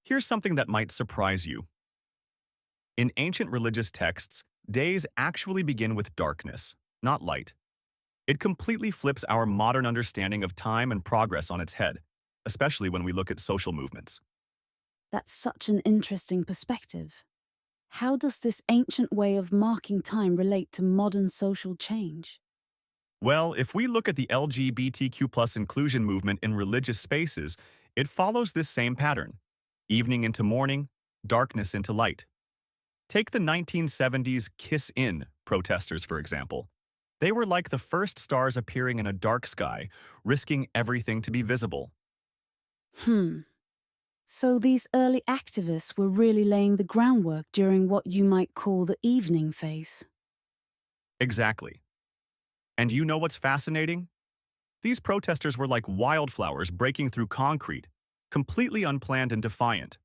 Here's something that might surprise you. In ancient religious texts, days actually begin with darkness, not light. It completely flips our modern understanding of time and progress on its head, especially when we look at social movements. That's such an interesting perspective. How does this ancient way of marking time relate to modern social change? Well, if we look at the LGBTQ plus inclusion movement in religious spaces, it follows this same pattern. Evening into morning, darkness into light. Take the 1970s Kiss In protesters, for example. They were like the first stars appearing in a dark sky, risking everything to be visible. Hmm. So these early activists were really laying the groundwork during what you might call the evening phase. Exactly. And you know what's fascinating? These protesters were like wildflowers breaking through concrete, completely unplanned and defiant.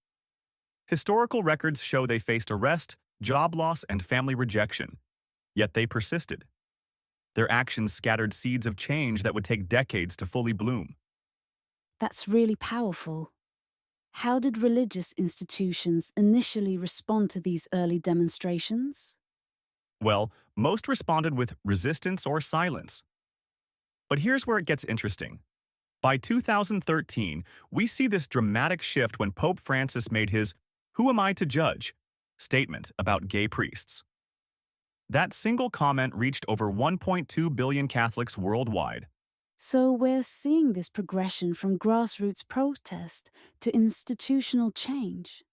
Historical records show they faced arrest, job loss, and family rejection, yet they persisted. Their actions scattered seeds of change that would take decades to fully bloom. That's really powerful. How did religious institutions initially respond to these early demonstrations? Well, most responded with resistance or silence. But here's where it gets interesting. By 2013, we see this dramatic shift when Pope Francis made his "Who am I to judge?" statement about gay priests. That single comment reached over 1.2 billion Catholics worldwide. So we're seeing this progression from grassroots protest to institutional change.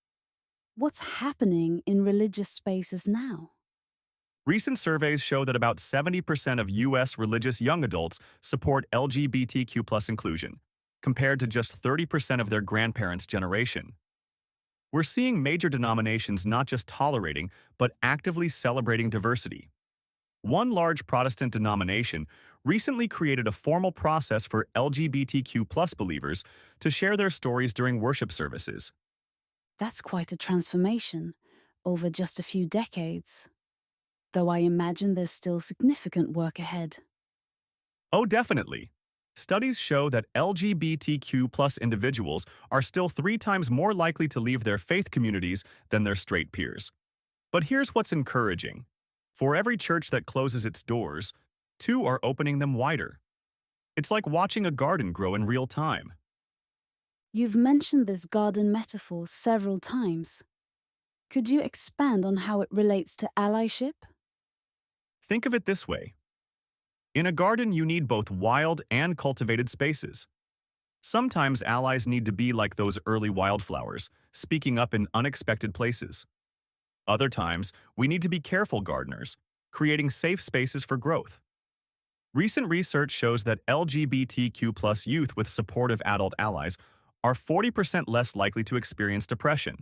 What's happening in religious spaces now? Recent surveys show that about 70% of U.S. religious young adults support LGBTQ plus inclusion, compared to just 30% of their grandparents' generation. We're seeing major denominations not just tolerating, but actively celebrating diversity. One large Protestant denomination recently created a formal process for LGBTQ plus believers to share their stories during worship services. That's quite a transformation over just a few decades, though I imagine there's still significant work ahead. Oh, definitely. Studies show that LGBTQ plus individuals are still 3 times more likely to leave their faith communities than their straight peers. But here's what's encouraging. For every church that closes its doors, 2 are opening them wider. It's like watching a garden grow in real time. You've mentioned this garden metaphor several times. Could you expand on how it relates to allyship? Think of it this way. In a garden, you need both wild and cultivated spaces. Sometimes allies need to be like those early wildflowers, speaking up in unexpected places. Other times, we need to be careful gardeners, creating safe spaces for growth. Recent research shows that LGBTQ plus youth with supportive adult allies are 40% less likely to experience depression.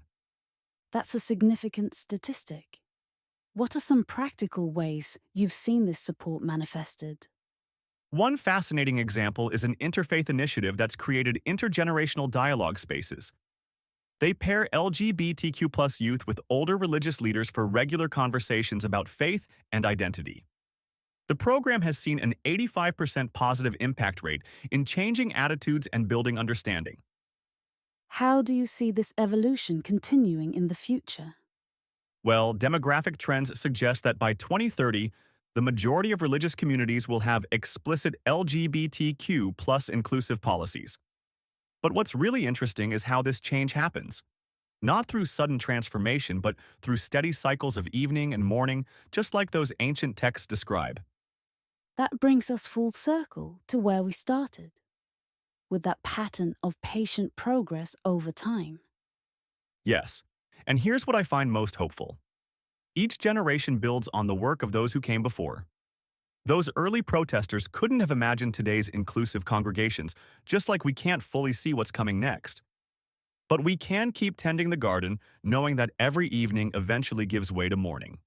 That's a significant statistic. What are some practical ways you've seen this support manifested? One fascinating example is an interfaith initiative that's created intergenerational dialogue spaces. They pair LGBTQ plus youth with older religious leaders for regular conversations about faith and identity. The program has seen an 85% positive impact rate in changing attitudes and building understanding. How do you see this evolution continuing in the future? Well, demographic trends suggest that by 2030, the majority of religious communities will have explicit LGBTQ plus inclusive policies. But what's really interesting is how this change happens. Not through sudden transformation, but through steady cycles of evening and morning, just like those ancient texts describe. That brings us full circle to where we started, with that pattern of patient progress over time. Yes, and here's what I find most hopeful. Each generation builds on the work of those who came before. Those early protesters couldn't have imagined today's inclusive congregations, just like we can't fully see what's coming next. But we can keep tending the garden, knowing that every evening eventually gives way to morning.